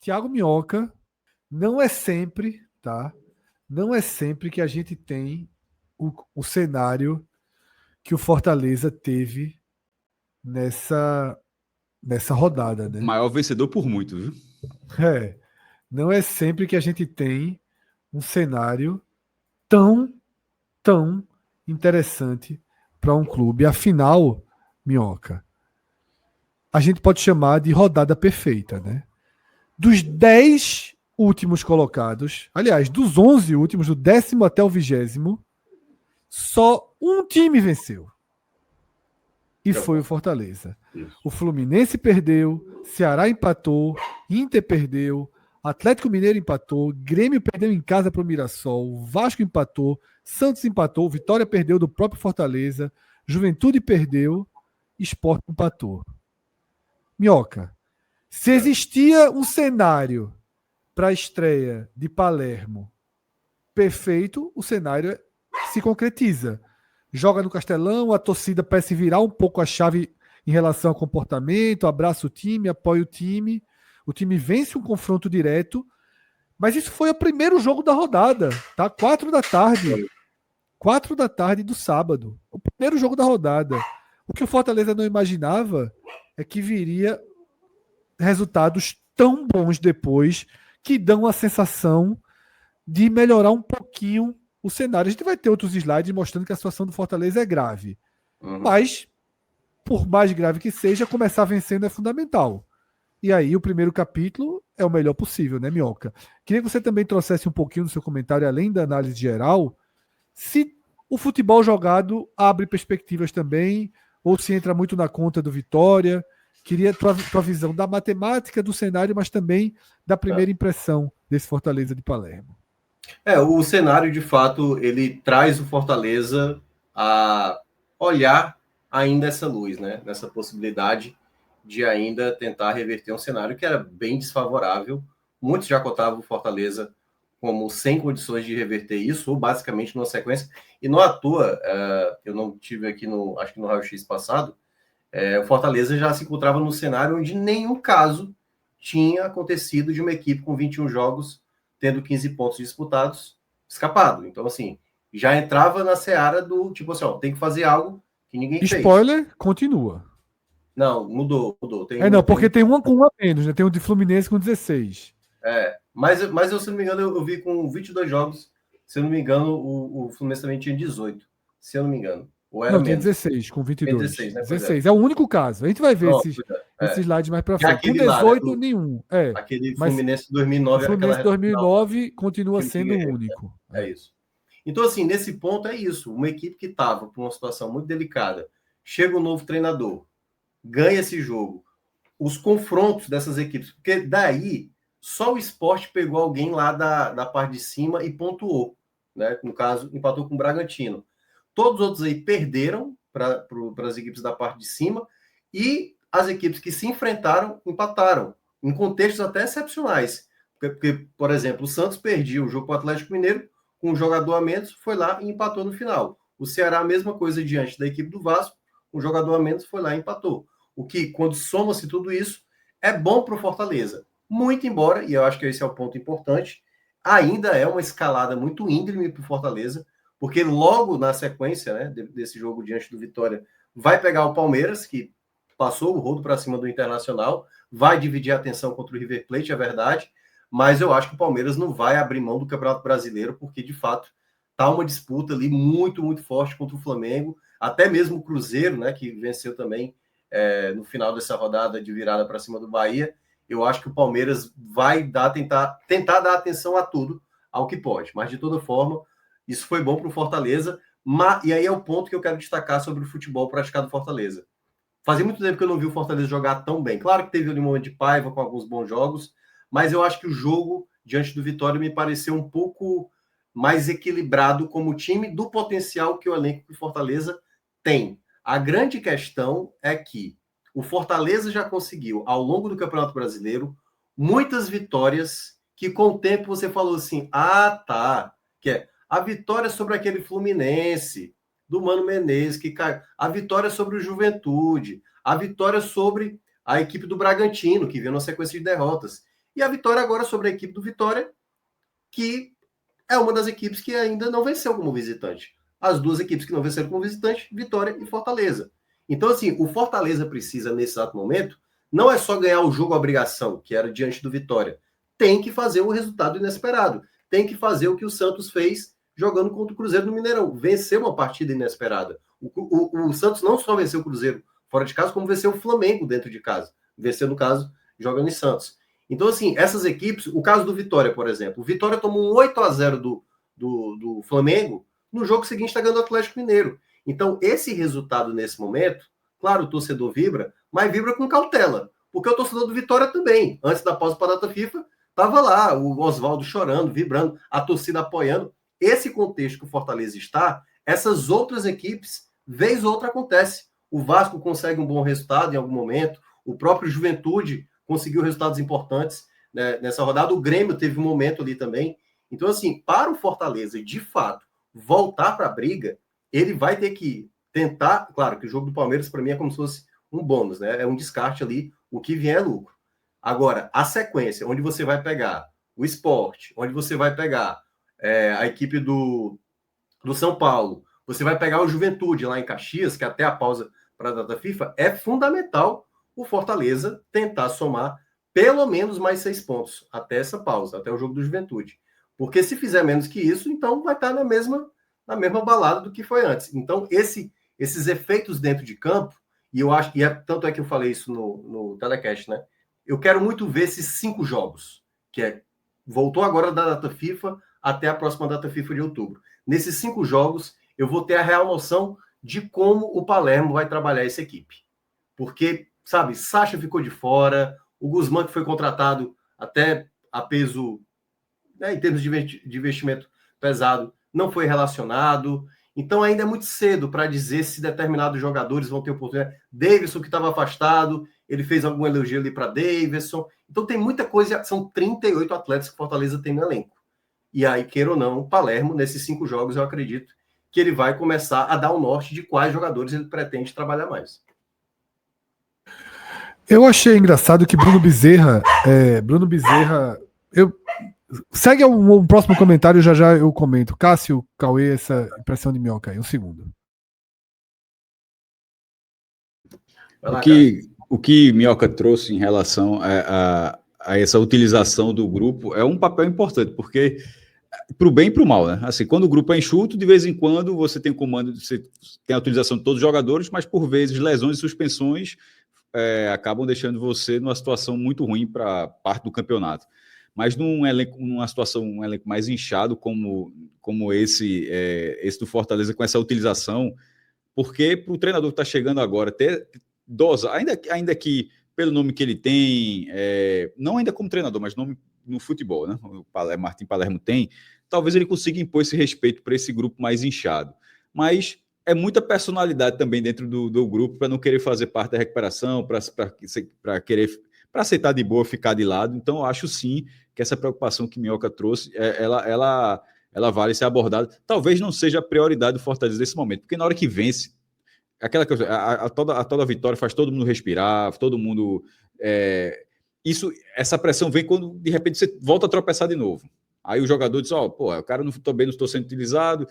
Thiago Minhoca, não é sempre, tá? Não é sempre que a gente tem o cenário que o Fortaleza teve nessa, nessa rodada, O né? maior vencedor por muito, viu? É, não é sempre que a gente tem um cenário tão, tão interessante para um clube. Afinal, Minhoca, a gente pode chamar de rodada perfeita, né? Dos 10 últimos colocados, aliás, dos 11 últimos, do 10º até o 20º, só um time venceu. E foi o Fortaleza. Isso. O Fluminense perdeu, Ceará empatou, Inter perdeu, Atlético Mineiro empatou, Grêmio perdeu em casa para o Mirassol, Vasco empatou, Santos empatou, Vitória perdeu do próprio Fortaleza, Juventude perdeu, Sport empatou. Minhoca, se existia um cenário para a estreia de Palermo perfeito, o cenário se concretiza. Joga no Castelão, a torcida parece virar um pouco a chave em relação ao comportamento, abraça o time, apoia o time vence um confronto direto, mas isso foi o primeiro jogo da rodada, tá? 4 da tarde. 4 da tarde do sábado. O primeiro jogo da rodada. O que o Fortaleza não imaginava é que viria resultados tão bons depois que dão a sensação de melhorar um pouquinho o cenário. A gente vai ter outros slides mostrando que a situação do Fortaleza é grave. Mas, por mais grave que seja, começar vencendo é fundamental. E aí, o primeiro capítulo é o melhor possível, né, Minhoca? Queria que você também trouxesse um pouquinho do seu comentário, além da análise geral, se o futebol jogado abre perspectivas também, ou se entra muito na conta do Vitória. Queria tua visão da matemática, do cenário, mas também da primeira impressão desse Fortaleza de Palermo. O cenário, de fato, ele traz o Fortaleza a olhar ainda essa luz, né? Nessa possibilidade de ainda tentar reverter um cenário que era bem desfavorável. Muitos já cotavam o Fortaleza como sem condições de reverter isso, ou basicamente numa sequência. E não à toa, eu não tive aqui, acho que no raio-x passado, o Fortaleza já se encontrava num cenário onde nenhum caso tinha acontecido de uma equipe com 21 jogos tendo 15 pontos disputados, escapado. Então, assim, já entrava na seara do tipo assim, tem que fazer algo que ninguém fez. Spoiler, continua. Não, mudou. Porque tem um a menos, né? Tem o de Fluminense com 16. Mas eu, se não me engano, eu vi com 22 jogos, se eu não me engano, o Fluminense também tinha 18, se eu não me engano. Ou era Não, menos. tem 16 com 22. 16, né? 16. É o único caso. A gente vai ver esses slides mais pra frente. Com 18, lá, né? nenhum. Aquele Mas Fluminense 2009. o Fluminense 2009 continua que sendo o único. É isso. Então, assim, nesse ponto é isso. Uma equipe que estava por uma situação muito delicada, chega um novo treinador, ganha esse jogo. Os confrontos dessas equipes, porque daí só o Sport pegou alguém lá da parte de cima e pontuou, né? No caso, empatou com o Bragantino. Todos os outros aí perderam para as equipes da parte de cima e as equipes que se enfrentaram empataram, em contextos até excepcionais. Porque, por exemplo, o Santos perdia o jogo para o Atlético Mineiro com um jogador a menos, foi lá e empatou no final. O Ceará, a mesma coisa diante da equipe do Vasco, um jogador a menos foi lá e empatou. O que, quando soma-se tudo isso, é bom para o Fortaleza. Muito embora, e eu acho que esse é o ponto importante, ainda é uma escalada muito íngreme para o Fortaleza, porque logo na sequência, né, desse jogo diante do Vitória, vai pegar o Palmeiras, que passou o rodo para cima do Internacional, vai dividir a atenção contra o River Plate, é verdade, mas eu acho que o Palmeiras não vai abrir mão do Campeonato Brasileiro, porque de fato tá uma disputa ali muito, muito forte contra o Flamengo, até mesmo o Cruzeiro, né, que venceu também no final dessa rodada de virada para cima do Bahia. Eu acho que o Palmeiras vai tentar dar atenção a tudo, ao que pode, mas de toda forma, isso foi bom para o Fortaleza, e aí é o ponto que eu quero destacar sobre o futebol praticado no Fortaleza. Fazia muito tempo que eu não vi o Fortaleza jogar tão bem. Claro que teve ali um momento de paiva com alguns bons jogos, mas eu acho que o jogo diante do Vitória me pareceu um pouco mais equilibrado como time do potencial que o elenco do Fortaleza tem. A grande questão é que o Fortaleza já conseguiu, ao longo do Campeonato Brasileiro, muitas vitórias que com o tempo você falou assim, que é a vitória sobre aquele Fluminense, do Mano Menezes, que caiu, a vitória sobre o Juventude, a vitória sobre a equipe do Bragantino, que veio na sequência de derrotas. E a vitória agora sobre a equipe do Vitória, que é uma das equipes que ainda não venceu como visitante. As duas equipes que não venceram como visitante, Vitória e Fortaleza. Então, assim, o Fortaleza precisa, nesse exato momento, não é só ganhar o jogo à obrigação, que era diante do Vitória. Tem que fazer o resultado inesperado. Tem que fazer o que o Santos fez jogando contra o Cruzeiro no Mineirão. Vencer uma partida inesperada. O Santos não só venceu o Cruzeiro fora de casa, como venceu o Flamengo dentro de casa. Venceu, no caso, jogando em Santos. Então, assim, essas equipes, o caso do Vitória, por exemplo, o Vitória tomou um 8-0 do Flamengo, no jogo seguinte está ganhando o Atlético Mineiro. Então, esse resultado nesse momento, claro, o torcedor vibra, mas vibra com cautela, porque o torcedor do Vitória também, antes da pausa para a data FIFA, estava lá, o Oswaldo chorando, vibrando, a torcida apoiando. Esse contexto que o Fortaleza está, essas outras equipes, vez ou outra acontece. O Vasco consegue um bom resultado em algum momento, o próprio Juventude conseguiu resultados importantes, né, nessa rodada. O Grêmio teve um momento ali também. Então, assim, para o Fortaleza, de fato, voltar para a briga, ele vai ter que tentar. Claro que o jogo do Palmeiras, para mim, é como se fosse um bônus, né? É um descarte ali, o que vier é lucro. Agora, a sequência, onde você vai pegar o Sport, onde você vai pegar a equipe do São Paulo, você vai pegar o Juventude lá em Caxias, que até a pausa para a data FIFA, é fundamental o Fortaleza tentar somar pelo menos mais 6 pontos até essa pausa, até o jogo do Juventude. Porque se fizer menos que isso, então vai estar na mesma balada do que foi antes. Então, esses efeitos dentro de campo, e eu acho, tanto é que eu falei isso no telecast, né? Eu quero muito ver esses 5 jogos, voltou agora da data FIFA até a próxima data FIFA de outubro. Nesses 5 jogos, eu vou ter a real noção de como o Palermo vai trabalhar essa equipe. Porque, sabe, Sacha ficou de fora, o Guzmán, que foi contratado até a peso, né, em termos de investimento pesado, não foi relacionado. Então, ainda é muito cedo para dizer se determinados jogadores vão ter oportunidade. Davidson, que estava afastado, ele fez algum elogio ali para Davidson. Então, tem muita coisa. São 38 atletas que Fortaleza tem no elenco. E aí, queira ou não, o Palermo, nesses 5 jogos, eu acredito que ele vai começar a dar o norte de quais jogadores ele pretende trabalhar mais. Eu achei engraçado que Bruno Bezerra, segue um próximo comentário, já já eu comento. Cássio, Cauê, essa impressão de minhoca aí, um segundo. O que Minhoca trouxe em relação a essa utilização do grupo é um papel importante, porque para o bem e para o mal, né? Assim, quando o grupo é enxuto, de vez em quando você tem comando, você tem a utilização de todos os jogadores, mas por vezes lesões e suspensões acabam deixando você numa situação muito ruim para parte do campeonato. Mas numa situação, um elenco mais inchado como esse do Fortaleza, com essa utilização, porque para o treinador que está chegando agora ter dosa, ainda que pelo nome que ele tem, não ainda como treinador, mas nome no futebol, né? O Martim Palermo tem, talvez ele consiga impor esse respeito para esse grupo mais inchado. Mas é muita personalidade também dentro do grupo para não querer fazer parte da recuperação, para querer para aceitar de boa ficar de lado. Então, eu acho sim que essa preocupação que Minhoca trouxe, ela vale ser abordada. Talvez não seja a prioridade do Fortaleza nesse momento, porque na hora que vence, aquela coisa, toda vitória faz todo mundo respirar, todo mundo. Essa pressão vem quando de repente você volta a tropeçar de novo. Aí o jogador diz: o cara não estou sendo utilizado.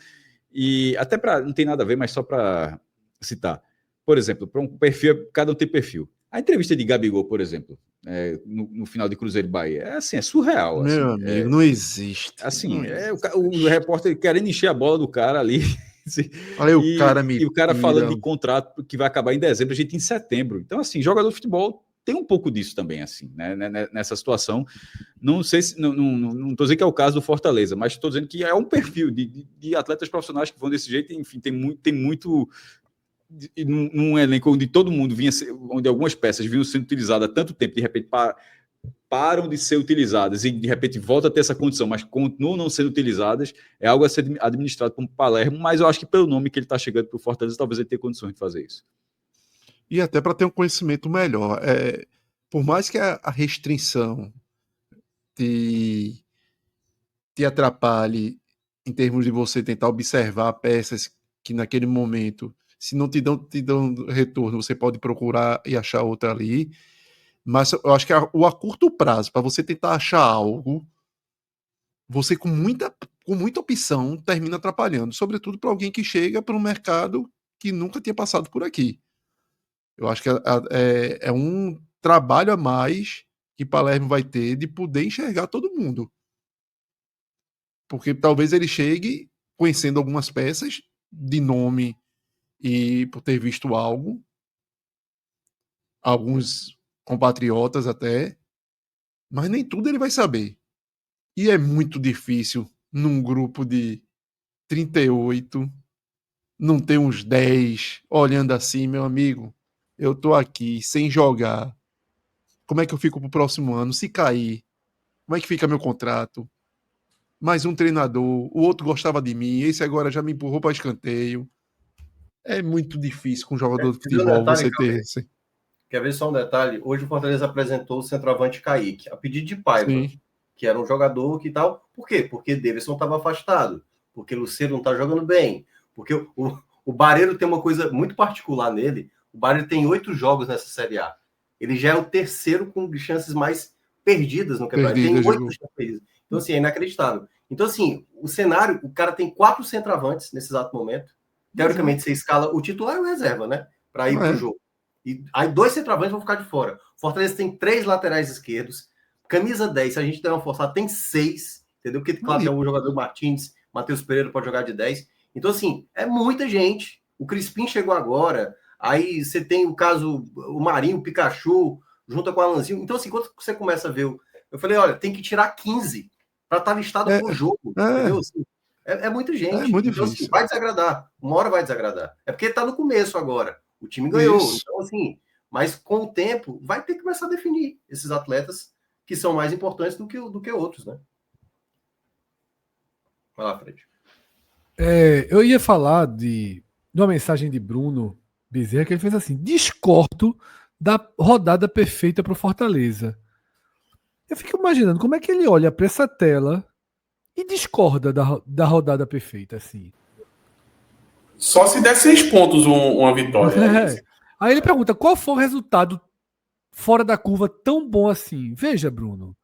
E até para. Não tem nada a ver, mas só para citar. Por exemplo, para um perfil, cada um tem perfil. A entrevista de Gabigol, por exemplo, no final de Cruzeiro e Bahia, é surreal. Meu assim, amigo, não existe. Assim, não existe. O repórter querendo encher a bola do cara ali. Olha, o cara falando de contrato que vai acabar em dezembro, a gente em setembro. Então, assim, jogador de futebol tem um pouco disso também, assim, né? Nessa situação. Não sei se. Não estou dizendo que é o caso do Fortaleza, mas estou dizendo que é um perfil de atletas profissionais que vão desse jeito. Enfim, tem muito num elenco onde todo mundo onde algumas peças vinham sendo utilizadas há tanto tempo, de repente param de ser utilizadas e de repente volta a ter essa condição, mas continuam não sendo utilizadas, é algo a ser administrado como Palermo, mas eu acho que pelo nome que ele está chegando para o Fortaleza, talvez ele tenha condições de fazer isso. E até para ter um conhecimento melhor. Por mais que a restrição te atrapalhe em termos de você tentar observar peças que naquele momento, se não te dão retorno, você pode procurar e achar outra ali. Mas eu acho que a curto prazo, para você tentar achar algo, você com muita opção termina atrapalhando, sobretudo para alguém que chega para um mercado que nunca tinha passado por aqui. Eu acho que é um trabalho a mais que Palermo vai ter de poder enxergar todo mundo. Porque talvez ele chegue conhecendo algumas peças de nome e por ter visto algo, alguns compatriotas até, mas nem tudo ele vai saber. E é muito difícil num grupo de 38, não ter uns 10 olhando assim, meu amigo, eu tô aqui sem jogar. Como é que eu fico pro próximo ano? Se cair, como é que fica meu contrato? Mais um treinador, o outro gostava de mim, esse agora já me empurrou para escanteio. É muito difícil com um jogador de Quer ver um futebol detalhe, você ter. Cauê? Quer ver só um detalhe? Hoje o Fortaleza apresentou o centroavante Kaique, a pedido de Paiva, Sim. que era um jogador que tal. Por quê? Porque Davidson estava afastado, porque Lucero não está jogando bem, porque o Barreiro tem uma coisa muito particular nele. O Barreiro tem 8 jogos nessa Série A. Ele já é o terceiro com chances mais perdidas no campeonato. Ele tem 8 chances perdidas. Então, assim, é inacreditável. Então, assim, o cenário, o cara tem 4 centroavantes nesse exato momento. Teoricamente, você escala o titular e o reserva, né? Para ir para o jogo. E aí 2 centroavantes vão ficar de fora. Fortaleza tem 3 laterais esquerdos. Camisa 10, se a gente der uma forçada, tem 6. Entendeu? Porque, claro, tem um jogador Martins, Matheus Pereira pode jogar de 10. Então, assim, é muita gente. O Crispim chegou agora. Aí você tem o caso, o Marinho, o Pikachu, junto com o Alanzinho. Então, assim, quando você começa a ver... Eu falei, olha, tem que tirar 15 para estar listado pro jogo. Entendeu? Assim, é muita gente. É muito então, difícil. Assim, vai desagradar. Uma hora vai desagradar. É porque tá no começo agora. O time ganhou. Isso. Então, assim, mas com o tempo, vai ter que começar a definir esses atletas que são mais importantes do que outros, né? Vai lá, Fred. Eu ia falar de uma mensagem de Bruno Bezerra, que ele fez assim: discordo da rodada perfeita para o Fortaleza. Eu fico imaginando como é que ele olha para essa tela e discorda da rodada perfeita, assim. Só se der 6 pontos uma vitória. Aí ele pergunta, qual foi o resultado fora da curva tão bom assim? Veja, Bruno,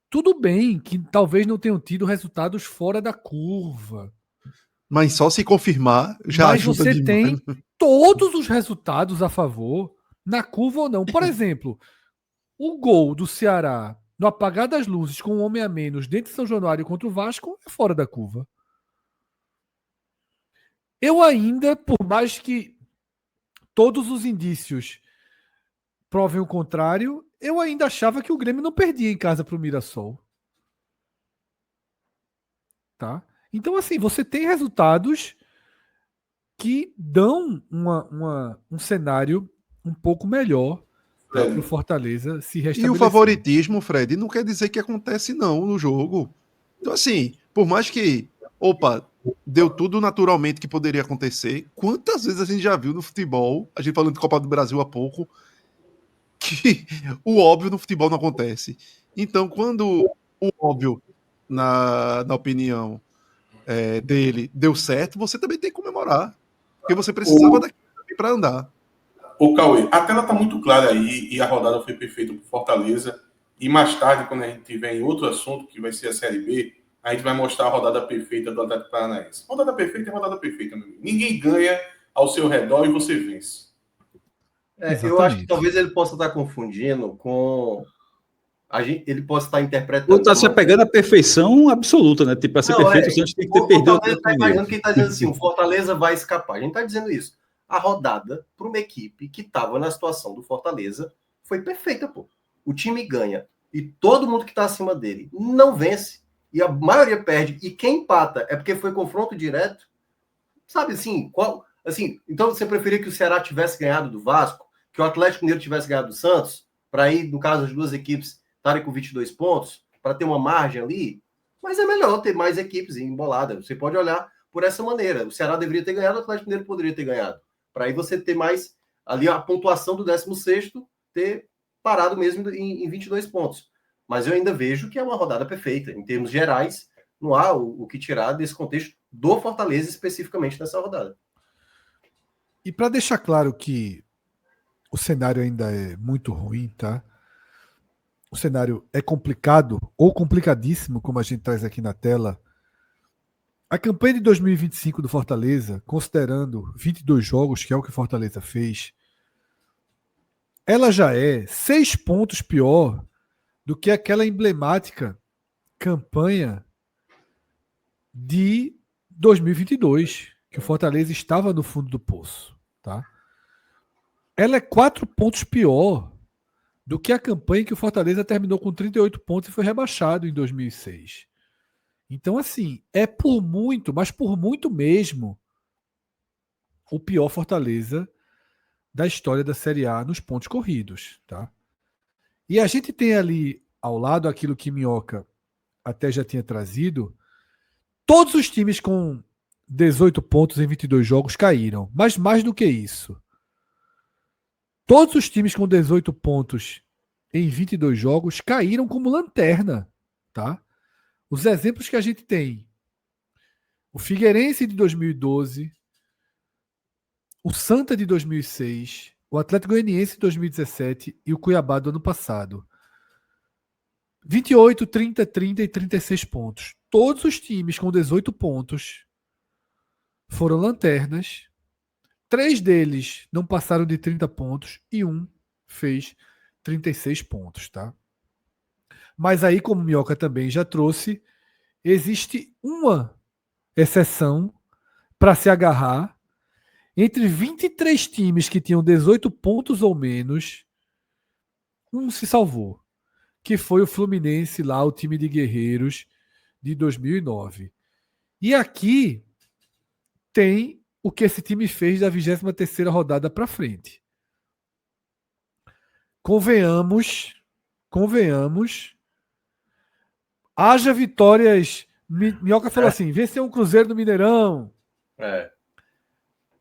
tudo bem que talvez não tenham tido resultados fora da curva. Mas só se confirmar já Mas ajuda você demais. tem todos os resultados a favor, na curva ou não. Por exemplo, o gol do Ceará no apagar das luzes com um homem a menos dentro de São Januário contra o Vasco é fora da curva. Eu ainda, por mais que todos os indícios provem o contrário, eu ainda achava que o Grêmio não perdia em casa para o Mirassol. Tá? Então, assim, você tem resultados que dão um cenário um pouco melhor para o Fortaleza se restabelecer. E o favoritismo, Fred, não quer dizer que acontece não no jogo. Então, assim, por mais que, deu tudo naturalmente que poderia acontecer, quantas vezes a gente já viu no futebol, a gente falando de Copa do Brasil há pouco, que o óbvio no futebol não acontece. Então, quando o óbvio, na opinião dele, deu certo, você também tem que comemorar. Porque você precisava daquilo para andar. O Cauê, a tela está muito clara aí e a rodada foi perfeita para Fortaleza. E mais tarde, quando a gente tiver em outro assunto, que vai ser a Série B, a gente vai mostrar a rodada perfeita do Atlético Paranaense. Rodada perfeita é rodada perfeita, meu amigo. Ninguém ganha ao seu redor e você vence. Eu acho que talvez ele possa estar confundindo com... ele possa estar interpretando... Ou está se apegando à perfeição absoluta, né? Tipo, para ser perfeito, o Santos tem que ter perdido o Fortaleza está imaginando que ele está dizendo assim, o Fortaleza vai escapar. A gente está dizendo isso. A rodada para uma equipe que estava na situação do Fortaleza foi perfeita, pô. O time ganha e todo mundo que está acima dele não vence e a maioria perde. E quem empata é porque foi confronto direto. Sabe assim, então você preferia que o Ceará tivesse ganhado do Vasco, que o Atlético Mineiro tivesse ganhado do Santos, para ir, no caso, as duas equipes estarem com 22 pontos, para ter uma margem ali? Mas é melhor ter mais equipes emboladas. Você pode olhar por essa maneira. O Ceará deveria ter ganhado, o Atlético Mineiro poderia ter ganhado. Para aí você ter mais ali a pontuação do 16º ter parado mesmo em 22 pontos. Mas eu ainda vejo que é uma rodada perfeita. Em termos gerais, não há o que tirar desse contexto do Fortaleza especificamente nessa rodada. E para deixar claro que o o cenário ainda é muito ruim, tá? O cenário é complicado, ou complicadíssimo, como a gente traz aqui na tela. A campanha de 2025 do Fortaleza, considerando 22 jogos, que é o que o Fortaleza fez, ela já é 6 pontos pior do que aquela emblemática campanha de 2022, que o Fortaleza estava no fundo do poço, tá? Ela é 4 pontos pior do que a campanha que o Fortaleza terminou com 38 pontos e foi rebaixado em 2006. Então, assim, é por muito, mas por muito mesmo, o pior Fortaleza da história da Série A nos pontos corridos, tá? E a gente tem ali ao lado aquilo que Minhoca até já tinha trazido. Todos os times com 18 pontos em 22 jogos caíram, mas mais do que isso. Todos os times com 18 pontos em 22 jogos caíram como lanterna, tá? Os exemplos que a gente tem: o Figueirense de 2012, o Santa de 2006, o Atlético Goianiense de 2017 e o Cuiabá do ano passado. 28, 30, 30 e 36 pontos. Todos os times com 18 pontos foram lanternas. 3 deles não passaram de 30 pontos e um fez 36 pontos, tá? Mas aí, como o Minhoca também já trouxe, existe uma exceção para se agarrar. Entre 23 times que tinham 18 pontos ou menos, um se salvou, que foi o Fluminense lá, o time de guerreiros de 2009. E aqui tem o que esse time fez da 23ª rodada para frente. Convenhamos, haja vitórias. Minhoca falou assim: venceu um Cruzeiro no Mineirão.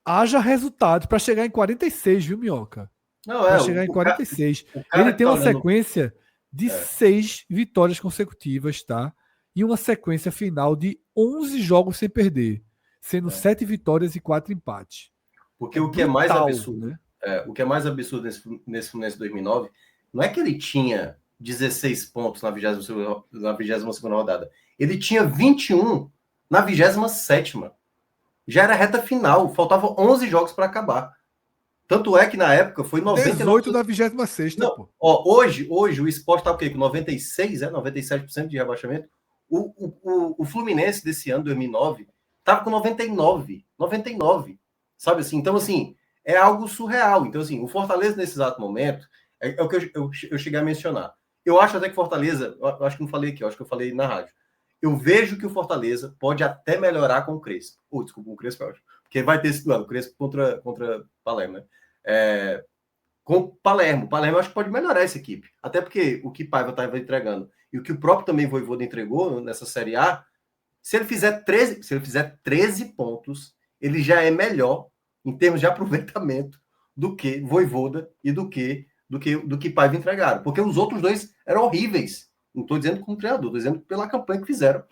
Haja resultados para chegar em 46, viu, Minhoca? Para chegar em 46. Ele tem uma sequência de 6 vitórias consecutivas, tá? E uma sequência final de 11 jogos sem perder, sendo 7 vitórias e 4 empates. Porque o que é mais absurdo, né? O que é mais absurdo nesse Fluminense 2009 não é que ele tinha 16 pontos na 22ª rodada. Ele tinha 21 na 27ª. Já era reta final, faltavam 11 jogos para acabar. Tanto é que na época foi 99... 18 na 26ª, não, pô. Ó, hoje o Sport tá o quê? Com 96, 97% de rebaixamento. O Fluminense desse ano, 2009, tava com 99. Sabe assim? Então, assim, é algo surreal. Então, assim, o Fortaleza, nesse exato momento, é o que eu cheguei a mencionar. Eu acho até que Fortaleza, eu acho que não falei aqui, eu acho que eu falei na rádio. Eu vejo que o Fortaleza pode até melhorar com o Crespo. Desculpa, o Crespo é ótimo. Porque vai ter esse duelo, o Crespo contra Palermo, né? Com o Palermo eu acho que pode melhorar essa equipe. Até porque o que Paiva estava entregando e o que o próprio também Vojvoda entregou nessa Série A, se ele fizer 13 pontos, ele já é melhor em termos de aproveitamento do que Vojvoda e do que Paiva entregaram. Porque os outros dois eram horríveis. Não estou dizendo como treinador, estou dizendo pela campanha que fizeram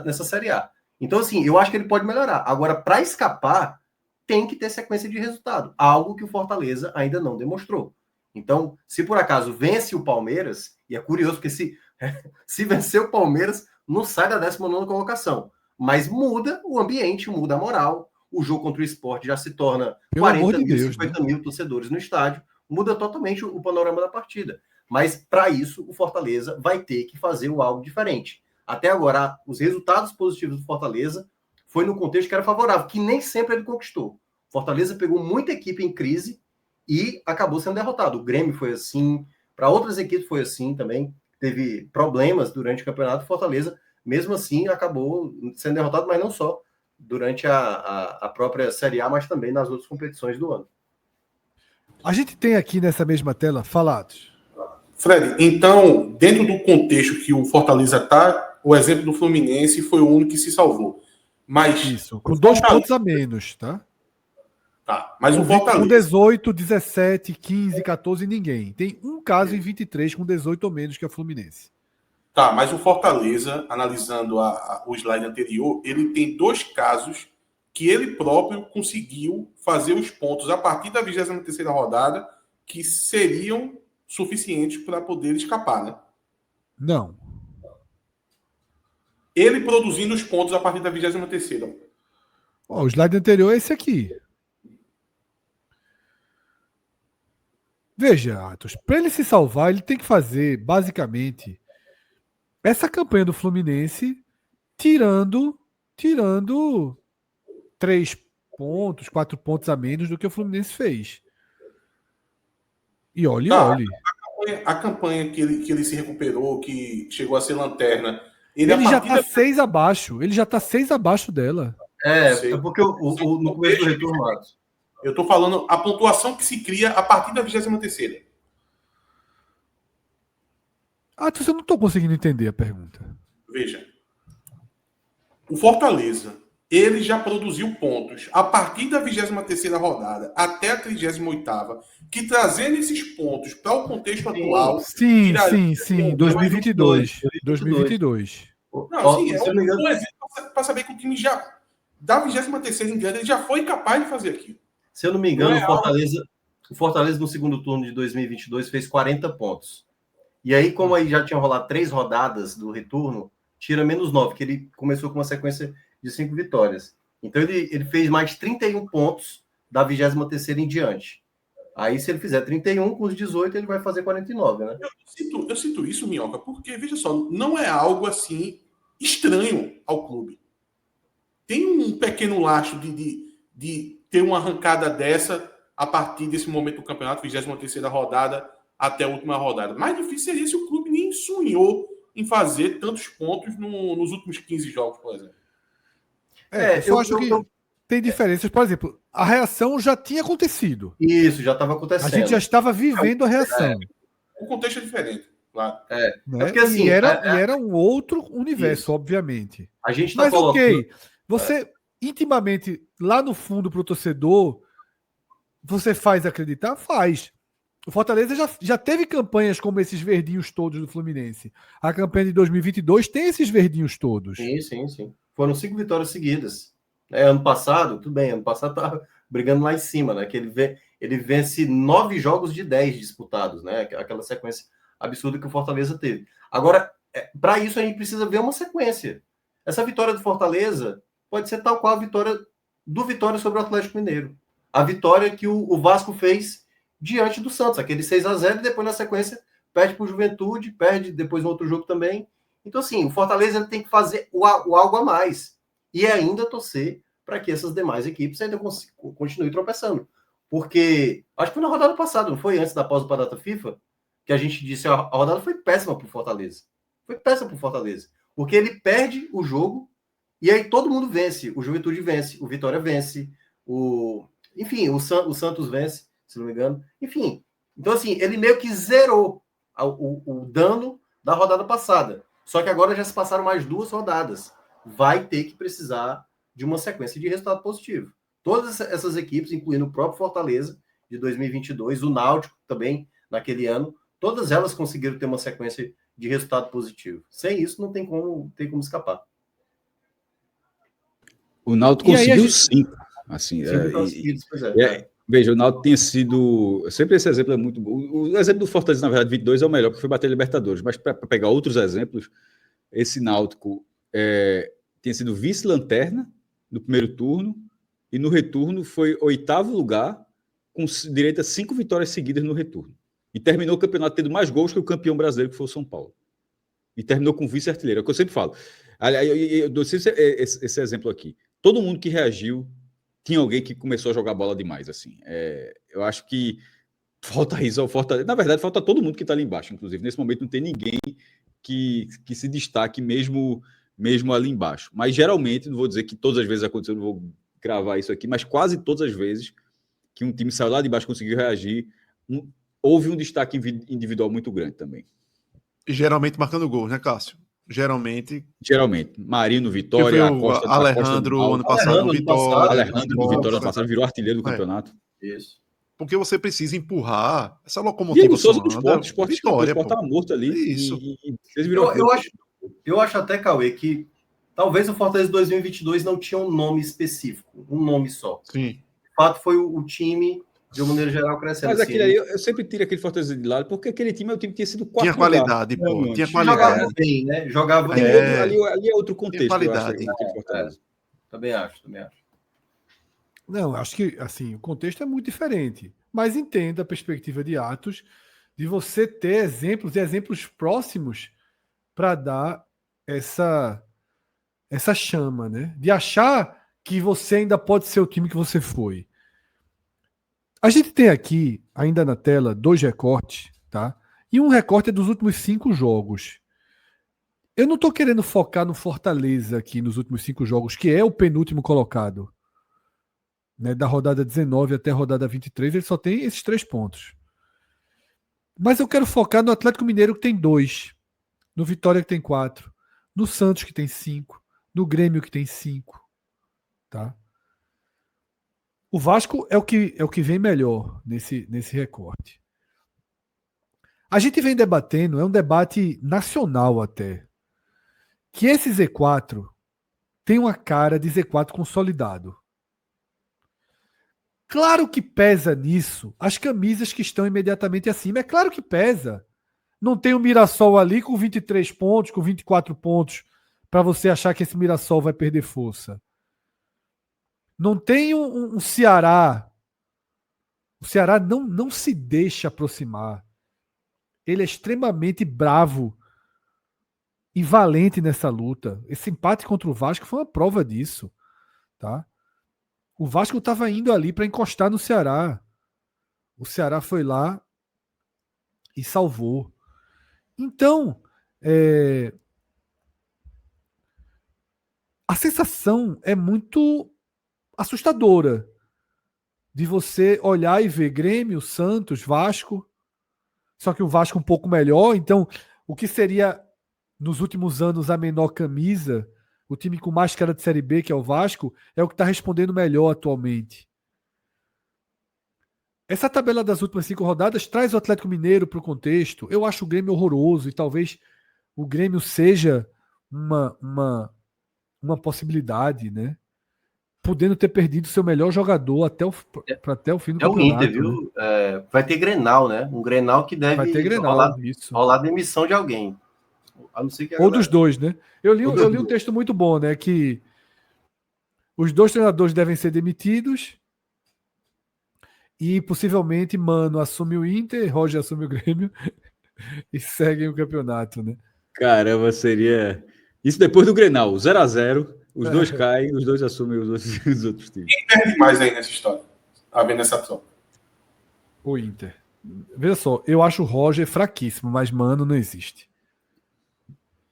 nessa Série A. Então, assim, eu acho que ele pode melhorar. Agora, para escapar, tem que ter sequência de resultado. Algo que o Fortaleza ainda não demonstrou. Então, se por acaso vence o Palmeiras, e é curioso, porque se vencer o Palmeiras, não sai da 19ª colocação. Mas muda o ambiente, muda a moral. O jogo contra o Sport já se torna 40 mil, 50 mil torcedores no estádio. Muda totalmente o panorama da partida. Mas, para isso, o Fortaleza vai ter que fazer algo diferente. Até agora, os resultados positivos do Fortaleza foi no contexto que era favorável, que nem sempre ele conquistou. Fortaleza pegou muita equipe em crise e acabou sendo derrotado. O Grêmio foi assim, para outras equipes foi assim também. Teve problemas durante o campeonato. Fortaleza, mesmo assim, acabou sendo derrotado, mas não só durante a própria Série A, mas também nas outras competições do ano. A gente tem aqui nessa mesma tela falados. Fred, então, dentro do contexto que o Fortaleza está, o exemplo do Fluminense foi o único que se salvou. Mas isso, com 2 pontos a menos, tá? Tá, mas o Fortaleza... Com 18, 17, 15, 14, ninguém. Tem um caso em 23 com 18 ou menos, que é o Fluminense. Tá, mas o Fortaleza, analisando o slide anterior, ele tem 2 casos que ele próprio conseguiu fazer os pontos a partir da 23ª rodada que seriam suficientes para poder escapar, né? Não. Ele produzindo os pontos a partir da 23ª. Ó, o slide anterior é esse aqui. Veja, Atos, para ele se salvar, ele tem que fazer, basicamente, essa campanha do Fluminense tirando 3 pontos, 4 pontos a menos do que o Fluminense fez. E olhe. A campanha que ele se recuperou, que chegou a ser lanterna, Ele já tá 6 abaixo. Ele já tá 6 abaixo dela. É porque no começo do retorno, Matos. Eu estou falando a pontuação que se cria a partir da 23ª. Atos, eu não tô conseguindo entender a pergunta. Veja. O Fortaleza, ele já produziu pontos a partir da 23ª rodada até a 38ª, que trazendo esses pontos para o contexto atual... Sim. 2022. Não, sim, é um exemplo para saber que o time já, da 23ª em diante, ele já foi capaz de fazer aquilo. Se eu não me engano, o Fortaleza no segundo turno de 2022 fez 40 pontos. E aí, como aí já tinha rolado 3 rodadas do retorno, tira menos 9, que ele começou com uma sequência de 5 vitórias. Então, ele fez mais 31 pontos da 23ª em diante. Aí, se ele fizer 31, com os 18, ele vai fazer 49, né? Eu cito isso, Minhoca, porque, veja só, não é algo assim estranho ao clube. Tem um pequeno laço de ter uma arrancada dessa a partir desse momento do campeonato, 23ª rodada até a última rodada. Mais difícil seria se o clube nem sonhou em fazer tantos pontos nos últimos 15 jogos, por exemplo. Eu acho que tem diferenças. Por exemplo, a reação já tinha acontecido. Isso, já estava acontecendo. A gente já estava vivendo a reação. O contexto é diferente, claro. Né? Porque, assim, e era um outro universo, isso. Obviamente. A gente tá Mas colocando... ok, você intimamente, lá no fundo pro torcedor, você faz acreditar? Faz. O Fortaleza já teve campanhas como esses verdinhos todos do Fluminense. A campanha de 2022 tem esses verdinhos todos. Sim. Foram 5 vitórias seguidas. Ano passado, tudo bem, ano passado estava brigando lá em cima, né? Que ele vence 9 jogos de 10 disputados, né? Aquela sequência absurda que o Fortaleza teve. Agora, para isso a gente precisa ver uma sequência. Essa vitória do Fortaleza pode ser tal qual a vitória do Vitória sobre o Atlético Mineiro. A vitória que o Vasco fez diante do Santos, aquele 6-0, e depois na sequência perde para o Juventude, perde depois no outro jogo também. Então, assim, o Fortaleza ele tem que fazer o algo a mais e ainda torcer para que essas demais equipes ainda continuem tropeçando. Porque, acho que foi na rodada passada, não foi? Antes da pausa para a data FIFA, que a gente disse, a rodada foi péssima para o Fortaleza. Foi péssima para o Fortaleza. Porque ele perde o jogo e aí todo mundo vence. O Juventude vence, o Vitória vence, enfim, o Santos vence, se não me engano. Enfim, então assim, ele meio que zerou o dano da rodada passada. Só que agora já se passaram mais 2 rodadas. Vai ter que precisar de uma sequência de resultado positivo. Todas essas equipes, incluindo o próprio Fortaleza de 2022, o Náutico também naquele ano, todas elas conseguiram ter uma sequência de resultado positivo. Sem isso, não tem como escapar. O Náutico conseguiu 5. Assim, veja, o Náutico tinha sido... Sempre esse exemplo é muito bom. O exemplo do Fortaleza, na verdade, 22 é o melhor, porque foi bater Libertadores. Mas para pegar outros exemplos, esse Náutico tinha sido vice-lanterna no primeiro turno, e no retorno foi 8º lugar, com direito a 5 vitórias seguidas no retorno. E terminou o campeonato tendo mais gols que o campeão brasileiro, que foi o São Paulo. E terminou com vice-artilheiro. É o que eu sempre falo. Eu dou esse exemplo aqui. Todo mundo que reagiu, tinha alguém que começou a jogar bola demais. Assim. Eu acho que falta isso ao Fortaleza. Na verdade, falta todo mundo que está ali embaixo. Inclusive, nesse momento não tem ninguém que se destaque mesmo ali embaixo. Mas geralmente, não vou dizer que todas as vezes aconteceu, não vou gravar isso aqui, mas quase todas as vezes que um time saiu lá de baixo e conseguiu reagir, houve um destaque individual muito grande também. E geralmente marcando gol, né, Cássio? Geralmente. Marinho no Vitória, Alejandro ano passado no Vitória. Alejandro no Vitória ano passado virou artilheiro do campeonato. Isso. Porque você precisa empurrar essa locomotiva. O esporte estava morto ali. Isso. Eu acho até, Cauê, que talvez o Fortaleza 2022 não tinha um nome específico, um nome só. Sim. De fato, foi o time de uma maneira geral, crescendo. Mas assim, aquele aí, eu sempre tiro aquele Fortaleza de lado, porque aquele time é o time que tinha sido quarto Tinha qualidade, lugar, pô. ano Tinha antes. qualidade. jogava bem, né? Jogava Ali, bem. ali é outro contexto, eu acho, qualidade. daquele Fortaleza. Também acho. Não, acho que assim, o contexto é muito diferente. Mas entenda a perspectiva de Atos de você ter exemplos e exemplos próximos para dar essa chama, né? De achar que você ainda pode ser o time que você foi. A gente tem aqui, ainda na tela, 2 recortes, tá? E um recorte é dos últimos 5 jogos. Eu não estou querendo focar no Fortaleza aqui nos últimos 5 jogos, que é o penúltimo colocado. Né, da rodada 19 até a rodada 23, ele só tem esses 3 pontos. Mas eu quero focar no Atlético Mineiro, que tem 2, no Vitória, que tem 4, no Santos, que tem 5, no Grêmio, que tem 5. Tá? O Vasco é o que vem melhor nesse recorte. A gente vem debatendo, é um debate nacional até, que esse Z4 tem uma cara de Z4 consolidado. Claro que pesa nisso as camisas que estão imediatamente acima. É claro que pesa. Não tem o Mirassol ali com 23 pontos, com 24 pontos, para você achar que esse Mirassol vai perder força. Não tem um Ceará. O Ceará não se deixa aproximar. Ele é extremamente bravo e valente nessa luta. Esse empate contra o Vasco foi uma prova disso. Tá? O Vasco estava indo ali para encostar no Ceará. O Ceará foi lá e salvou. Então, a sensação é muito assustadora de você olhar e ver Grêmio, Santos, Vasco, só que o Vasco um pouco melhor. Então, o que seria nos últimos anos a menor camisa, o time com mais cara de Série B, que é o Vasco, é o que está respondendo melhor atualmente. Essa tabela das últimas 5 rodadas traz o Atlético Mineiro para o contexto. Eu acho o Grêmio horroroso e talvez o Grêmio seja uma possibilidade, né? Podendo ter perdido seu melhor jogador até o fim do campeonato. É o Inter, viu? Né? Vai ter Grenal, né? Um Grenal que deve vai ter Grenal, rolar demissão de alguém. A não ser que ou dos dois, né? Eu li um texto muito bom, né? Que os 2 treinadores devem ser demitidos e possivelmente Mano assume o Inter, Roger assume o Grêmio e seguem o campeonato, né? Caramba, seria... Isso depois do Grenal, 0-0, os 2 caem, os 2 assumem os outros times. Quem perde mais aí nessa história? Havendo essa troca. O Inter. Veja só, eu acho o Roger fraquíssimo, mas Mano não existe.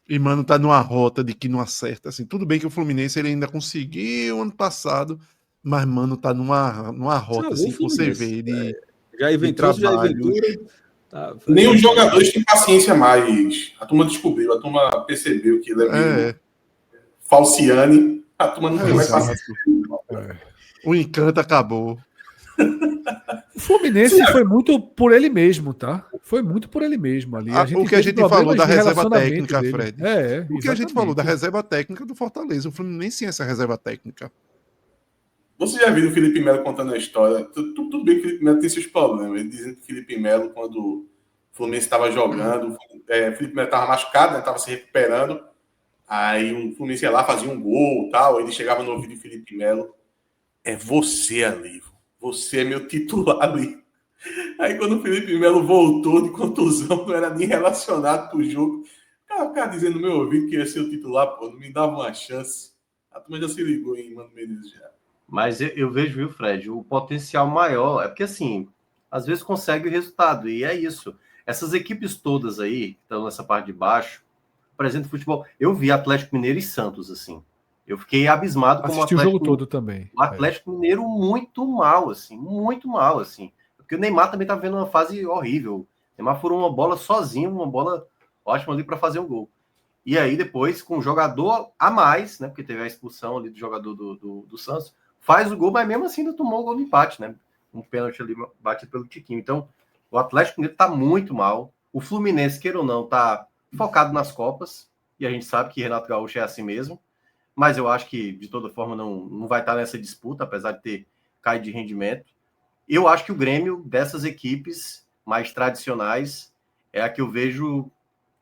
E Mano tá numa rota de que não acerta. Assim, tudo bem que o Fluminense ele ainda conseguiu ano passado, mas Mano tá numa rota assim que você vê de Jair Ventura. Tá, nem os jogadores têm paciência mais. A turma descobriu, a turma percebeu que ele é meio falciane. A turma não tem mais paciência. O encanto acabou. O Fluminense foi muito por ele mesmo, tá? Foi muito por ele mesmo ali. O que a gente falou da reserva técnica, dele. Fred. O que a gente falou da reserva técnica do Fortaleza. O Fluminense tem essa reserva técnica. Você já viu o Felipe Melo contando a história? Tudo bem que o Felipe Melo tem seus problemas. Ele dizendo que o Felipe Melo, quando o Fluminense estava jogando, o Felipe Melo estava machucado, né? Estava se recuperando. Aí o Fluminense ia lá, fazia um gol e tal. Ele chegava no ouvido de Felipe Melo. É você, Alivo. Você é meu titular ali. Aí quando o Felipe Melo voltou de contusão, não era nem relacionado com o jogo. O cara dizendo no meu ouvido que ia ser o titular, pô, não me dava uma chance. A turma já se ligou em Mano Menezes já. Mas eu vejo, viu, Fred, o potencial maior é porque, assim, às vezes consegue o resultado, e é isso. Essas equipes todas aí, que estão nessa parte de baixo, apresentam futebol. Eu vi Atlético Mineiro e Santos, assim. Eu fiquei abismado com o Atlético. O jogo todo também. O Atlético Mineiro muito mal, assim. Porque o Neymar também tá vendo uma fase horrível. O Neymar furou uma bola sozinho, uma bola ótima ali para fazer um gol. E aí, depois, com um jogador a mais, né? Porque teve a expulsão ali do jogador do Santos, faz o gol, mas mesmo assim ainda tomou o gol de empate, né? Um pênalti ali bate pelo Tiquinho. Então, o Atlético Mineiro tá muito mal. O Fluminense, queira ou não, tá focado nas Copas. E a gente sabe que Renato Gaúcho é assim mesmo. Mas eu acho que, de toda forma, não vai estar nessa disputa, apesar de ter caído de rendimento. Eu acho que o Grêmio, dessas equipes mais tradicionais, é a que eu vejo,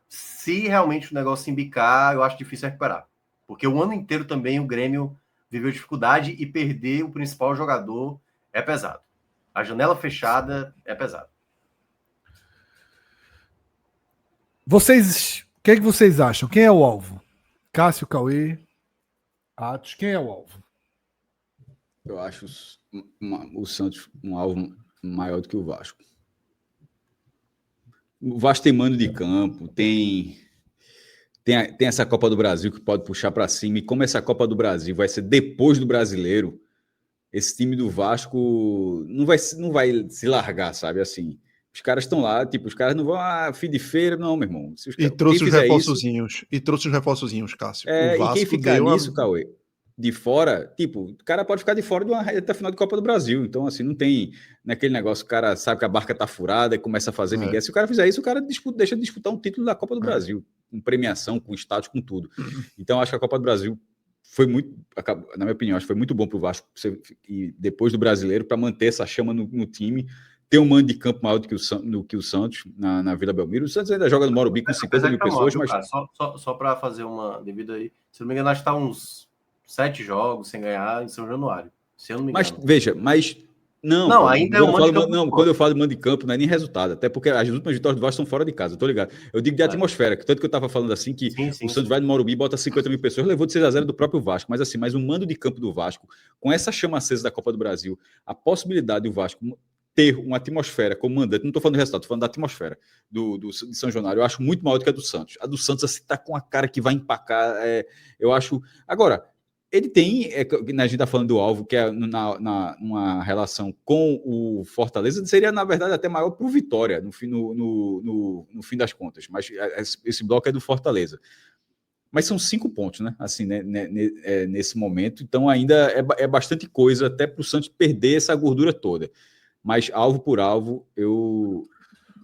se realmente o negócio se embicar, eu acho difícil recuperar. Porque o ano inteiro também o Grêmio viveu dificuldade e perder o principal jogador é pesado. A janela fechada é pesado. Vocês, o que é que vocês acham? Quem é o alvo? Cássio, Cauê, Atos, quem é o alvo? Eu acho o Santos um alvo maior do que o Vasco. O Vasco tem mando de campo, tem essa Copa do Brasil que pode puxar para cima. E como essa Copa do Brasil vai ser depois do Brasileiro, esse time do Vasco não vai se largar, sabe? Assim, os caras estão lá, tipo, os caras não vão fim de feira, não, meu irmão. Se os E caras, trouxe os reforçozinhos. E trouxe os reforçozinhos, Cássio. O e quem Vasco ficar deu nisso, Cauê, de fora, tipo, o cara pode ficar de fora de uma reta final de Copa do Brasil. Então, assim, não tem naquele negócio, o cara sabe que a barca tá furada e começa a fazer migué. Se o cara fizer isso, o cara deixa de disputar um título da Copa do Brasil, com premiação, com status, com tudo. Então, acho que a Copa do Brasil foi muito, na minha opinião, acho que foi muito bom pro Vasco e depois do Brasileiro, para manter essa chama no time, ter um mando de campo maior do que o Santos na Vila Belmiro. O Santos ainda joga no Morumbi com 50 mil pessoas, mas... Cara, só para fazer uma devido aí, se não me engano, acho que tá uns 7 jogos sem ganhar em São Januário, se eu não me engano. Mas, veja, não, não, ainda é um mando de campo. Não, quando eu falo de mando de campo, não é nem resultado, até porque as últimas vitórias do Vasco são fora de casa, tô ligado. Eu digo de atmosfera, tanto que eu tava falando assim, que o Santos vai no Morumbi, bota 50 mil pessoas, levou de 6-0 do próprio Vasco, mas assim, o mando de campo do Vasco, com essa chama acesa da Copa do Brasil, a possibilidade do Vasco ter uma atmosfera como mandante, não estou falando do resultado, estou falando da atmosfera de São Januário, eu acho muito maior do que a do Santos. A do Santos, assim, tá com a cara que vai empacar, eu acho... Agora, ele tem, a gente está falando do alvo, que é numa relação com o Fortaleza, seria, na verdade, até maior para o Vitória, no fim das contas, mas esse bloco é do Fortaleza. Mas são 5 pontos, né? Assim, né? Nesse momento, então ainda é bastante coisa até para o Santos perder essa gordura toda. Mas alvo por alvo, eu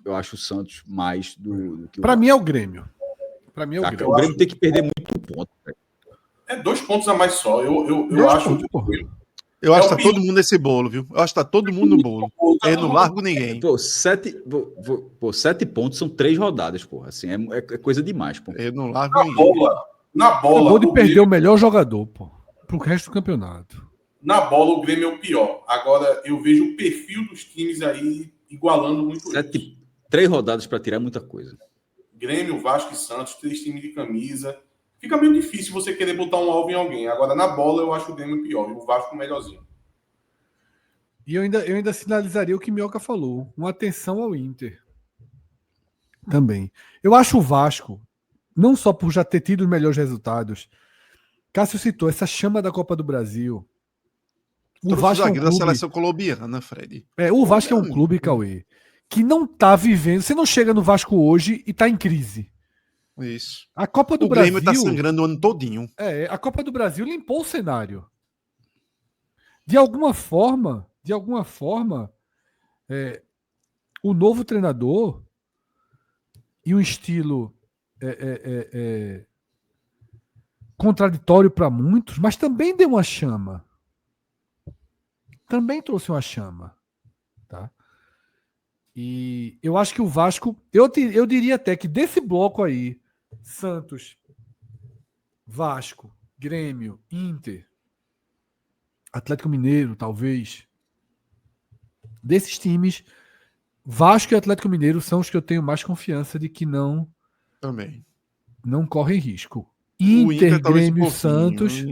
acho o Santos mais do que o... Para mim é o Grêmio. Para mim é o Saca? Grêmio. O Grêmio tem que perder muito ponto. É 2 pontos a mais só. Eu acho. Eu acho que tá todo mundo nesse bolo, viu? Eu acho que tá todo mundo no bolo. Eu não largo ninguém. Pô, 7 pontos são 3 rodadas, porra. Assim, é coisa demais, pô. Eu não largo ninguém. Na bola. Acabou de perder o melhor jogador, pô, pro resto do campeonato. Na bola, o Grêmio é o pior. Agora, eu vejo o perfil dos times aí igualando muito 3 rodadas para tirar muita coisa. Grêmio, Vasco e Santos, 3 times de camisa. Fica meio difícil você querer botar um alvo em alguém. Agora, na bola, eu acho o Grêmio pior. E o Vasco melhorzinho. E eu ainda sinalizaria o que Minhoca falou. Uma atenção ao Inter. Também. Eu acho o Vasco, não só por já ter tido os melhores resultados, Cássio citou essa chama da Copa do Brasil. O Vasco é um clube da seleção colombiana, Fred. O Vasco é um clube, Cauê, que não tá vivendo. Você não chega no Vasco hoje e tá em crise. Isso. A Copa do o Brasil. Grêmio tá sangrando o ano todinho. A Copa do Brasil limpou o cenário. De alguma forma, o novo treinador e um estilo contraditório para muitos, mas também deu uma chama. Também trouxe uma chama. Tá? E eu acho que o Vasco, eu diria até que desse bloco aí, Santos, Vasco, Grêmio, Inter, Atlético Mineiro, talvez, desses times, Vasco e Atlético Mineiro são os que eu tenho mais confiança de que não correm risco. Inter, Grêmio, Santos.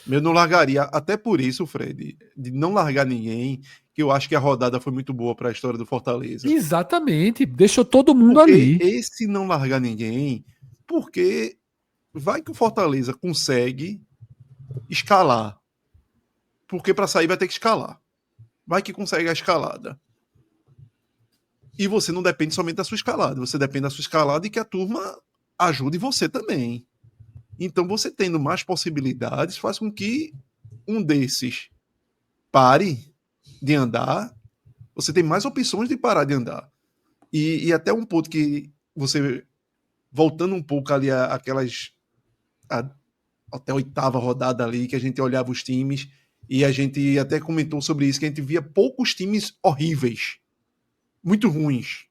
Eu não largaria, até por isso, Fred, de não largar ninguém, que eu acho que a rodada foi muito boa para a história do Fortaleza. Exatamente, deixou todo mundo ali. Esse não largar ninguém, porque vai que o Fortaleza consegue escalar. Porque para sair vai ter que escalar. Vai que consegue a escalada. E você não depende somente da sua escalada, você depende da sua escalada e que a turma ajude você também. Então, você tendo mais possibilidades faz com que um desses pare de andar. Você tem mais opções de parar de andar. E até um ponto que você, voltando um pouco ali até a 8ª rodada ali, que a gente olhava os times E a gente até comentou sobre isso, que a gente via poucos times horríveis, muito ruins.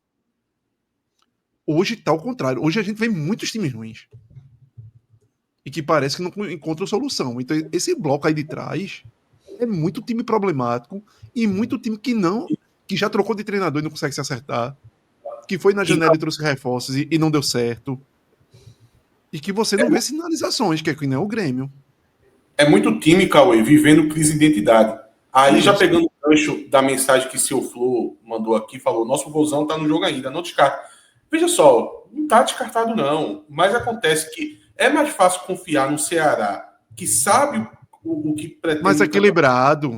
Hoje tá ao contrário. Hoje a gente vê muitos times ruins. E que parece que não encontram solução. Então esse bloco aí de trás é muito time problemático e muito time que já trocou de treinador e não consegue se acertar. Que foi na janela e trouxe reforços e não deu certo. E que você não vê sinalizações, que é que nem o Grêmio. É muito time, Cauê, vivendo crise de identidade. Aí, já pegando o gancho da mensagem que o seu Flo mandou aqui, falou: nosso Vozão tá no jogo ainda, não descarta. Veja só, não tá descartado, não. Mas acontece que é mais fácil confiar no Ceará, que sabe o que pretende. Mais equilibrado.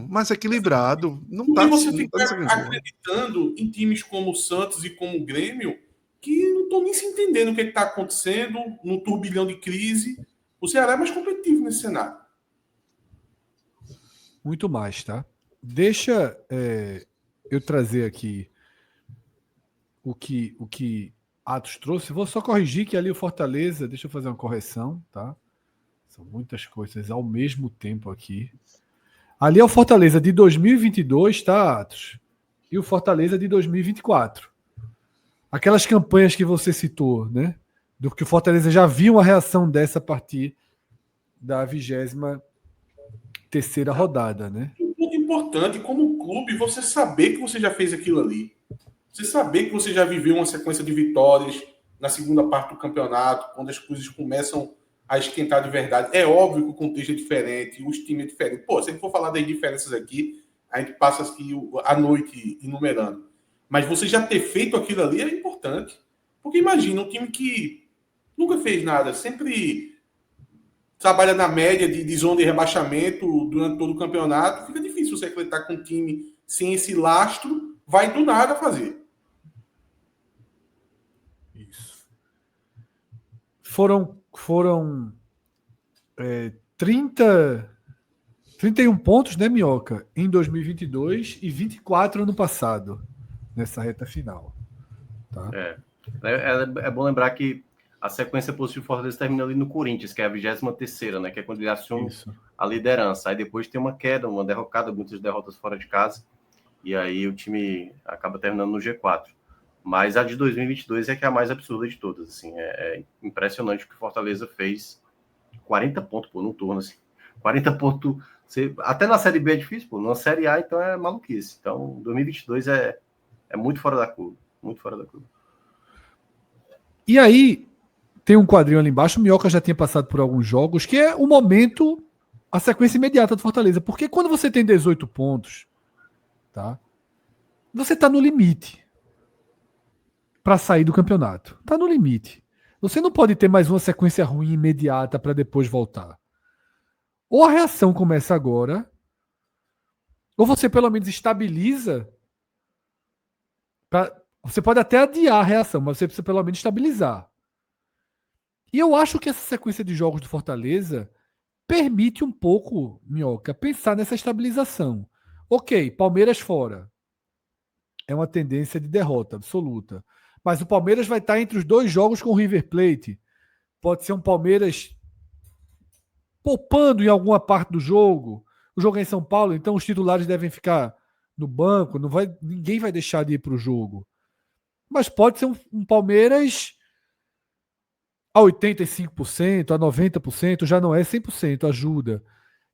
Não tá, você não fica acreditando em times como o Santos e como o Grêmio, que não estão nem se entendendo o que está acontecendo, no turbilhão de crise. O Ceará é mais competitivo nesse cenário. Muito mais, tá? Deixa eu trazer aqui o que Atos trouxe. Vou só corrigir que ali o Fortaleza, deixa eu fazer uma correção, tá? São muitas coisas ao mesmo tempo aqui. Ali é o Fortaleza de 2022, tá, Atos? E o Fortaleza de 2024. Aquelas campanhas que você citou, né? Do que o Fortaleza já viu uma reação dessa a partir da 23ª rodada, né? Muito importante, como clube, você saber que você já fez aquilo ali. Você saber que você já viveu uma sequência de vitórias na segunda parte do campeonato, quando as coisas começam a esquentar de verdade. É óbvio que o contexto é diferente, os times é diferente. Pô, se a gente for falar das diferenças aqui, a gente passa aqui a noite enumerando. Mas você já ter feito aquilo ali é importante. Porque imagina, um time que nunca fez nada, sempre trabalha na média de zona de rebaixamento durante todo o campeonato, fica difícil você acreditar que um time sem esse lastro vai do nada fazer. Isso. Foram 31 pontos, né, Minhoca? Em 2022 e 24 ano passado, nessa reta final. Tá? É bom lembrar que a sequência positiva do Fortaleza termina ali no Corinthians, que é a 23ª, né? Que é quando ele assume a liderança. Aí depois tem uma queda, uma derrocada, muitas derrotas fora de casa. E aí o time acaba terminando no G4. Mas a de 2022 é que é a mais absurda de todas. Assim. É impressionante o que o Fortaleza fez. 40 pontos, pô, num turno. Assim. 40 pontos. Até na Série B é difícil, pô. Na Série A, então, é maluquice. Então, 2022 é muito fora da curva. Muito fora da curva. E aí, tem um quadrinho ali embaixo. O Minhoca já tinha passado por alguns jogos, que é o momento, a sequência imediata do Fortaleza. Porque quando você tem 18 pontos, tá? Você está no limite para sair do campeonato. Está no limite. Você não pode ter mais uma sequência ruim imediata para depois voltar. Ou a reação começa agora, ou você pelo menos estabiliza. Você pode até adiar a reação, mas você precisa pelo menos estabilizar. E eu acho que essa sequência de jogos do Fortaleza permite um pouco, Minhoca, pensar nessa estabilização. Ok, Palmeiras fora. É uma tendência de derrota absoluta. Mas o Palmeiras vai estar entre os dois jogos com o River Plate. Pode ser um Palmeiras poupando em alguma parte do jogo. O jogo é em São Paulo, então os titulares devem ficar no banco. Ninguém vai deixar de ir para o jogo. Mas pode ser um Palmeiras a 85%, a 90%, já não é 100%, ajuda.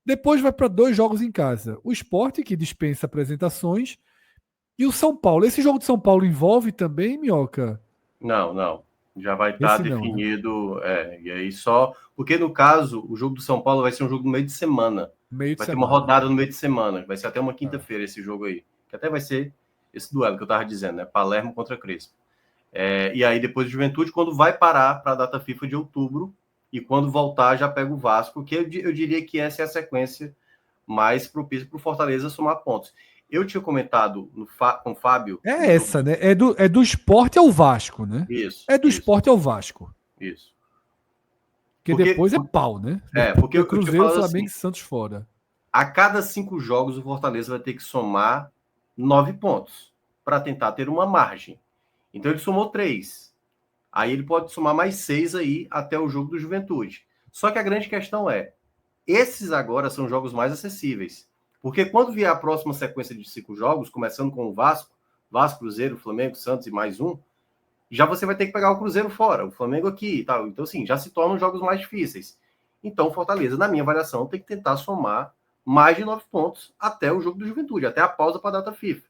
Depois vai para 2 jogos em casa. O Sport, que dispensa apresentações, e o São Paulo. Esse jogo de São Paulo envolve também, Minhoca? Não. Já vai estar definido. Né? E aí só. Porque no caso, o jogo do São Paulo vai ser um jogo no meio de semana. Vai ter uma rodada no meio de semana. Vai ser até uma quinta-feira esse jogo aí. Que até vai ser esse duelo que eu estava dizendo, né? Palermo contra Crespo. E aí depois do Juventude, quando vai parar para a data FIFA de outubro, e quando voltar já pega o Vasco, que eu diria que essa é a sequência mais propícia para o Fortaleza somar pontos. Eu tinha comentado com o Fábio... essa, né? É do Sport ao Vasco, né? Isso. É do Sport ao Vasco. Isso. Porque depois é pau, né? Porque o Cruzeiro, Flamengo e Santos fora. A cada 5 jogos, o Fortaleza vai ter que somar 9 pontos para tentar ter uma margem. Então ele somou 3. Aí ele pode somar mais 6 aí até o jogo do Juventude. Só que a grande questão esses agora são jogos mais acessíveis. Porque quando vier a próxima sequência de 5 jogos, começando com o Vasco, Cruzeiro, Flamengo, Santos e mais um, já você vai ter que pegar o Cruzeiro fora, o Flamengo aqui e tal. Então, assim, já se tornam jogos mais difíceis. Então, o Fortaleza, na minha avaliação, tem que tentar somar mais de 9 pontos até o jogo do Juventude, até a pausa para a data FIFA.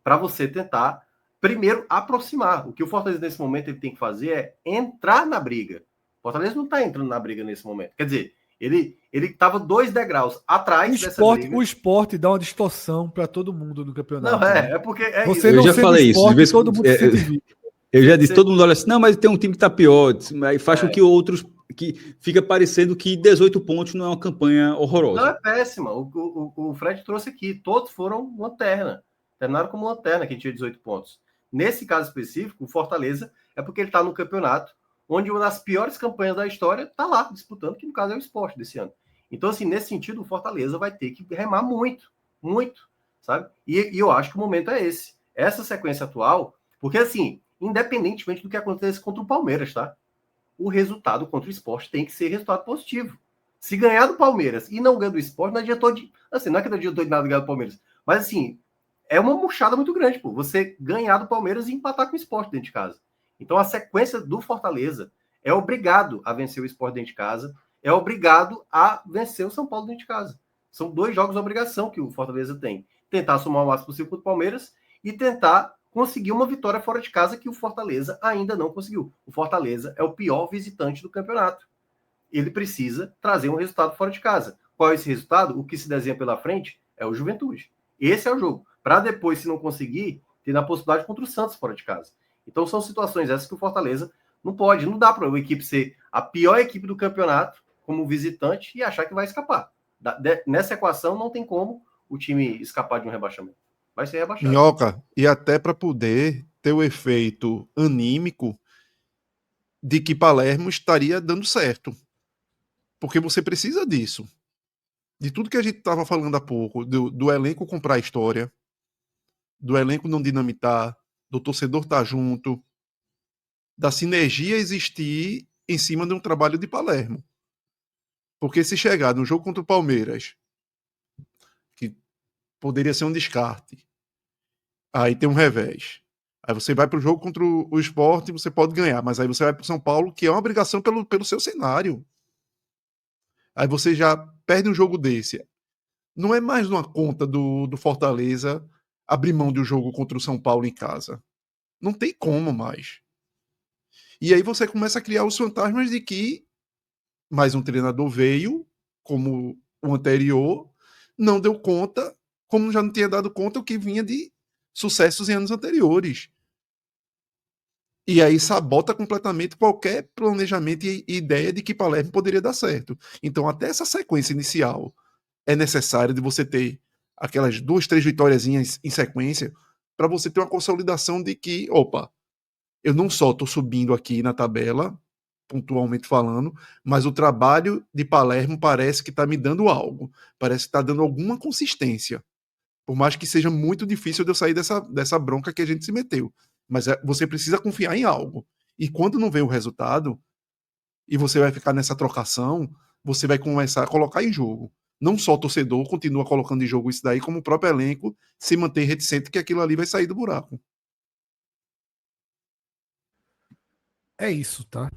Para você tentar, primeiro, aproximar. O que o Fortaleza, nesse momento, ele tem que fazer é entrar na briga. O Fortaleza não está entrando na briga nesse momento. Quer dizer, ele estava 2 degraus atrás dessa briga. O esporte dá uma distorção para todo mundo no campeonato. Não, né? é porque é Você isso. não já sendo falei isso, esporte, de vez- todo mundo se sente vítima. Eu já disse, todo mundo olha assim, não, mas tem um time que tá pior, aí faz com É. que outros, que fica parecendo que 18 pontos não é uma campanha Não, é horrorosa. péssima. O Fred trouxe aqui. Todos foram lanterna. Terminaram como lanterna, quem tinha 18 pontos. Nesse caso específico, o Fortaleza é porque ele está no campeonato onde uma das piores campanhas da história está lá, disputando, que no caso é o Sport desse ano. Então, assim, nesse sentido, o Fortaleza vai ter que remar muito, muito, sabe? E eu acho que o momento é esse. Essa sequência atual, porque, assim, independentemente do que aconteça contra o Palmeiras, tá? O resultado contra o Sport tem que ser resultado positivo. Se ganhar do Palmeiras e não ganhar do Sport, não adiantou de. Assim, não é que não adiantou de nada ganhar do Palmeiras, mas assim, é uma murchada muito grande, pô. Você ganhar do Palmeiras e empatar com o Sport dentro de casa. Então a sequência do Fortaleza é obrigado a vencer o Sport dentro de casa, é obrigado a vencer o São Paulo dentro de casa. São 2 jogos de obrigação que o Fortaleza tem. Tentar somar o máximo possível contra o Palmeiras e tentar conseguir uma vitória fora de casa que o Fortaleza ainda não conseguiu. O Fortaleza é o pior visitante do campeonato. Ele precisa trazer um resultado fora de casa. Qual é esse resultado? O que se desenha pela frente é o Juventude. Esse é o jogo. Para depois, se não conseguir, ter a possibilidade contra o Santos fora de casa. Então são situações essas que o Fortaleza não pode, não dá para uma equipe ser a pior equipe do campeonato como visitante e achar que vai escapar. Nessa equação não tem como o time escapar de um rebaixamento. Vai ser rebaixado. Minhoca, e até para poder ter o efeito anímico de que Palermo estaria dando certo. Porque você precisa disso. De tudo que a gente estava falando há pouco, do elenco comprar história, do elenco não dinamitar, do torcedor estar junto, da sinergia existir em cima de um trabalho de Palermo. Porque se chegar no jogo contra o Palmeiras, que poderia ser um descarte, aí tem um revés. Aí você vai para o jogo contra o Sport e você pode ganhar, mas aí você vai para o São Paulo, que é uma obrigação pelo seu cenário. Aí você já perde um jogo desse. Não é mais uma conta do Fortaleza abrir mão de um jogo contra o São Paulo em casa. Não tem como mais. E aí você começa a criar os fantasmas de que mais um treinador veio, como o anterior, não deu conta, como já não tinha dado conta o que vinha de sucessos em anos anteriores. E aí sabota completamente qualquer planejamento e ideia de que Palermo poderia dar certo. Então, até essa sequência inicial é necessário de você ter aquelas 2, 3 vitóriazinhas em sequência para você ter uma consolidação de que, opa, eu não só estou subindo aqui na tabela, pontualmente falando, mas o trabalho de Palermo parece que está me dando algo. Parece que está dando alguma consistência. Por mais que seja muito difícil de eu sair dessa bronca que a gente se meteu. Mas você precisa confiar em algo. E quando não vem o resultado, e você vai ficar nessa trocação, você vai começar a colocar em jogo. Não só o torcedor continua colocando em jogo isso daí, como o próprio elenco se mantém reticente que aquilo ali vai sair do buraco. É isso, tá?